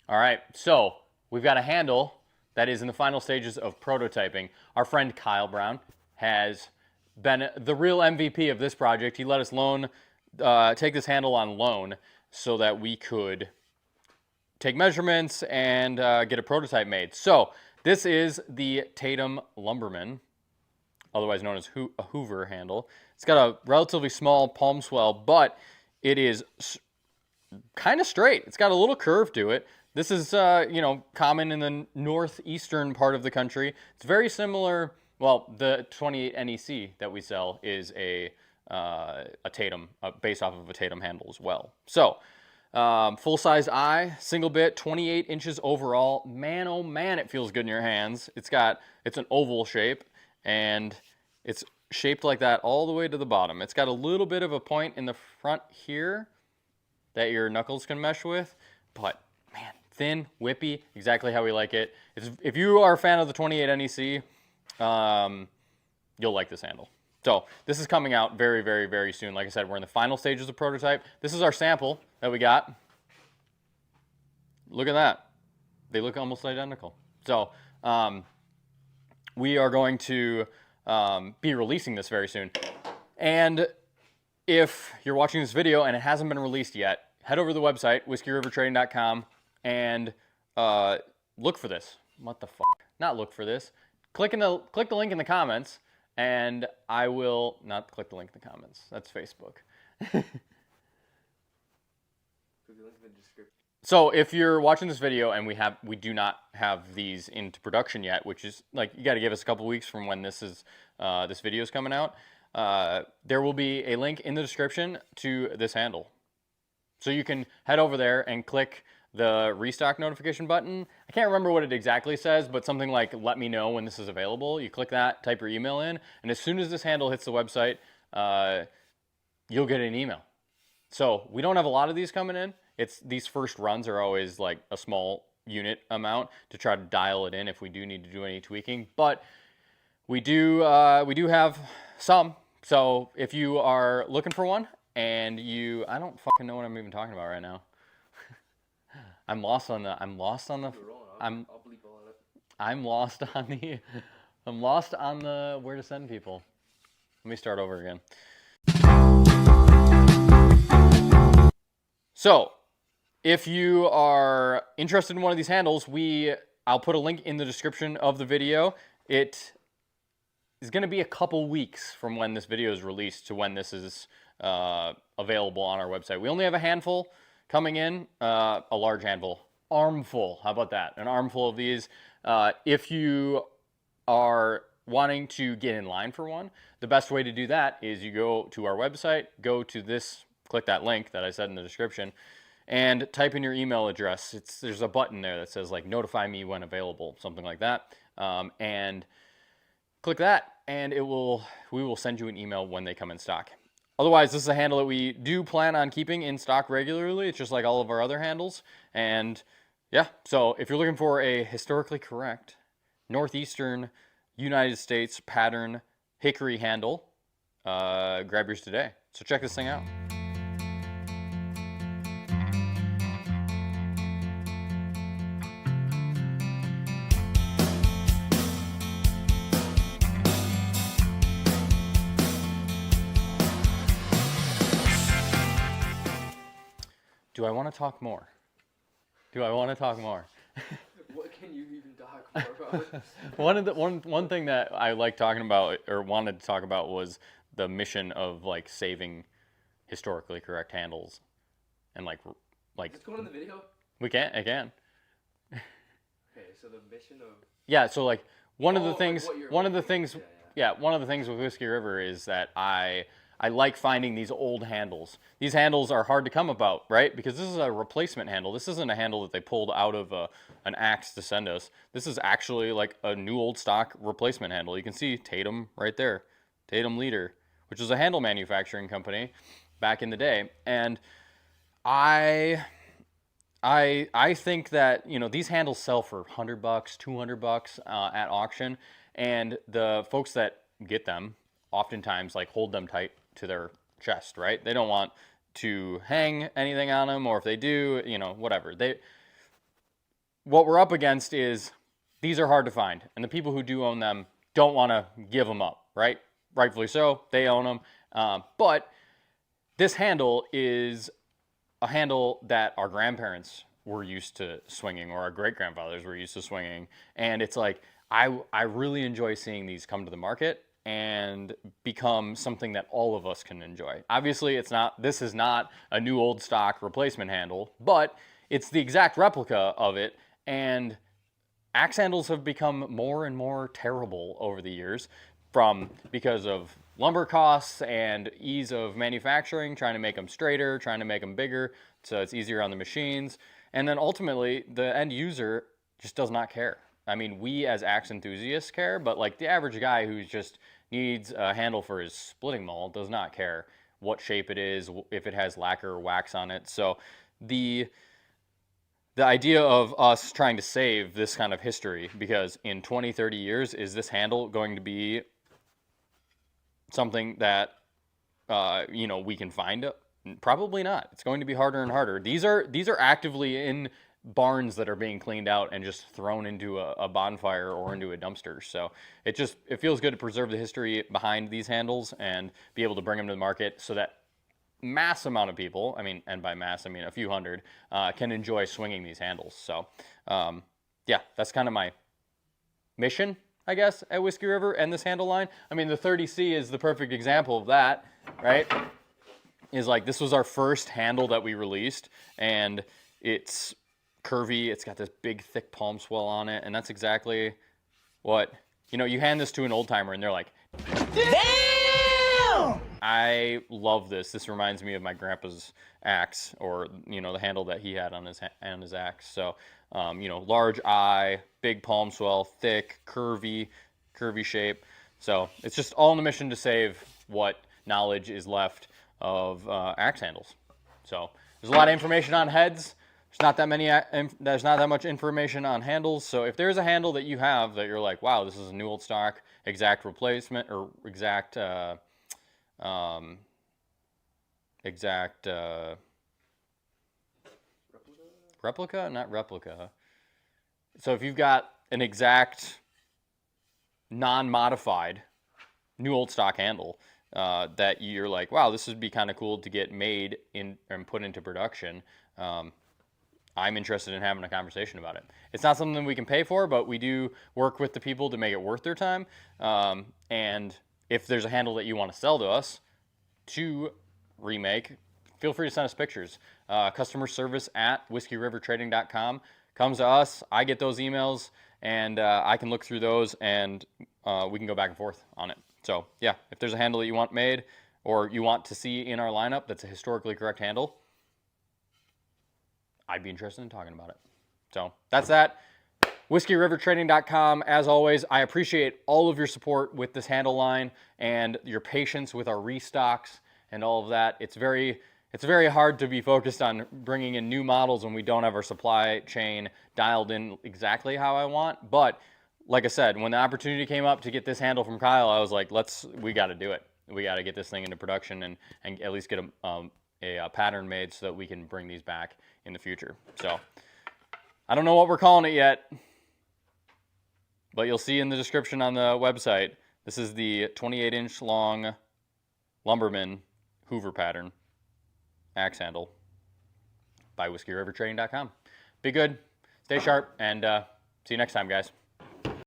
All right, so we've got a handle that is in the final stages of prototyping. Our friend Kyle Brown has been the real MVP of this project. He let us take this handle on loan so that we could take measurements and get a prototype made. So this is the Tatum Lumberman, otherwise known as a Hoover handle. It's got a relatively small palm swell, but it is kind of straight. It's got a little curve to it. This is, common in the northeastern part of the country. It's very similar. Well, the 28 NEC that we sell is a Tatum, based off of a Tatum handle as well. So, full size eye, single bit, 28 inches overall. Man, oh man, it feels good in your hands. It's an oval shape, and it's shaped like that all the way to the bottom. It's got a little bit of a point in the front here that your knuckles can mesh with, but man, thin, whippy, exactly how we like it. If you are a fan of the 28 NEC, you'll like this handle. So this is coming out very, very, very soon. Like I said, we're in the final stages of prototype. This is our sample that we got. Look at that. They look almost identical. So we are going to be releasing this very soon. And if you're watching this video and it hasn't been released yet, head over to the website, whiskeyrivertrading.com, and look for this. What the fuck? Not look for this. Click the link in the comments, and I will not click the link in the comments. That's Facebook. So if you're watching this video and we do not have these into production yet, which is like, you got to give us a couple weeks from when this video is coming out. There will be a link in the description to this handle. So you can head over there and click the restock notification button. I can't remember what it exactly says, but something like let me know when this is available. You click that, type your email in, and as soon as this handle hits the website, you'll get an email. So we don't have a lot of these coming in. These first runs are always like a small unit amount to try to dial it in if we do need to do any tweaking, but we do have some. So if you are looking for one and I don't fucking know what I'm even talking about right now. I'm lost on the I'm lost on the where to send people. Let me start over again. So, if you are interested in one of these handles, I'll put a link in the description of the video. It is going to be a couple weeks from when this video is released to when this is available on our website. We only have a handful coming in, a large handful, armful. How about that? An armful of these. If you are wanting to get in line for one, the best way to do that is you go to our website, go to this, click that link that I said in the description, and type in your email address. There's a button there that says like notify me when available, something like that, and click that, and we will send you an email when they come in stock. Otherwise, this is a handle that we do plan on keeping in stock regularly. It's just like all of our other handles. And yeah, so if you're looking for a historically correct Northeastern United States pattern hickory handle, grab yours today. So check this thing out. Do I want to talk more? What can you even talk more about? One thing that I like talking about or wanted to talk about was the mission of like saving historically correct handles, and like Is it going in the video? I can. Okay, so the mission of Yeah, so like one of the like things what you're one of the like- things one of the things with Whiskey River is that I like finding these old handles. These handles are hard to come about, right? Because this is a replacement handle. This isn't a handle that they pulled out of an axe to send us. This is actually like a new old stock replacement handle. You can see Tatum right there, Tatum Leader, which was a handle manufacturing company back in the day. And I think that, you know, these handles sell for $100, $200 at auction, and the folks that get them oftentimes like hold them tight to their chest, right? They don't want to hang anything on them, or if they do, you know, whatever. what we're up against is these are hard to find, and the people who do own them don't want to give them up, right? Rightfully so, they own them. But this handle is a handle that our grandparents were used to swinging, or our great-grandfathers were used to swinging, and it's like I really enjoy seeing these come to the market and become something that all of us can enjoy. Obviously, this is not a new old stock replacement handle, but it's the exact replica of it, and axe handles have become more and more terrible over the years because of lumber costs and ease of manufacturing, trying to make them straighter, trying to make them bigger so it's easier on the machines. And then ultimately, the end user just does not care. I mean, we as axe enthusiasts care, but like the average guy who just needs a handle for his splitting maul does not care what shape it is, if it has lacquer or wax on it. So the idea of us trying to save this kind of history, because in 20, 30 years, is this handle going to be something that we can find? Probably not. It's going to be harder and harder. These are actively in barns that are being cleaned out and just thrown into a bonfire or into a dumpster. So it feels good to preserve the history behind these handles and be able to bring them to the market so that mass amount of people, and by mass I mean a few hundred, can enjoy swinging these handles. So yeah, that's kind of my mission, I guess, at Whiskey River and this handle line. I mean, the 30C is the perfect example of that, right? Is like, this was our first handle that we released, and it's curvy, it's got this big thick palm swell on it, and that's exactly what, you hand this to an old timer and they're like, damn! I love this. This reminds me of my grandpa's axe, or the handle that he had on his axe. So large eye, big palm swell, thick, curvy shape. So it's just all in the mission to save what knowledge is left of axe handles. So there's a lot of information on heads. There's not that much information on handles. So if there's a handle that you have that you're like, wow, this is a new old stock exact replacement, or exact replica, not replica. So if you've got an exact non-modified new old stock handle that you're like, wow, this would be kind of cool to get made in and put into production, I'm interested in having a conversation about it. It's not something we can pay for, but we do work with the people to make it worth their time. And if there's a handle that you want to sell to us to remake, feel free to send us pictures. Customer service at whiskeyrivertrading.com comes to us. I get those emails, and I can look through those, and we can go back and forth on it. So yeah, if there's a handle that you want made or you want to see in our lineup that's a historically correct handle, I'd be interested in talking about it. So that's that. WhiskeyRiverTrading.com. As always, I appreciate all of your support with this handle line and your patience with our restocks and all of that. It's very hard to be focused on bringing in new models when we don't have our supply chain dialed in exactly how I want. But like I said, when the opportunity came up to get this handle from Kyle, I was like, we got to do it. We got to get this thing into production and at least get a pattern made so that we can bring these back in the future. So I don't know what we're calling it yet, but you'll see in the description on the website. This is the 28-inch long Lumberman Hoover pattern axe handle by WhiskeyRiverTrading.com. Be good, stay sharp, and see you next time, guys.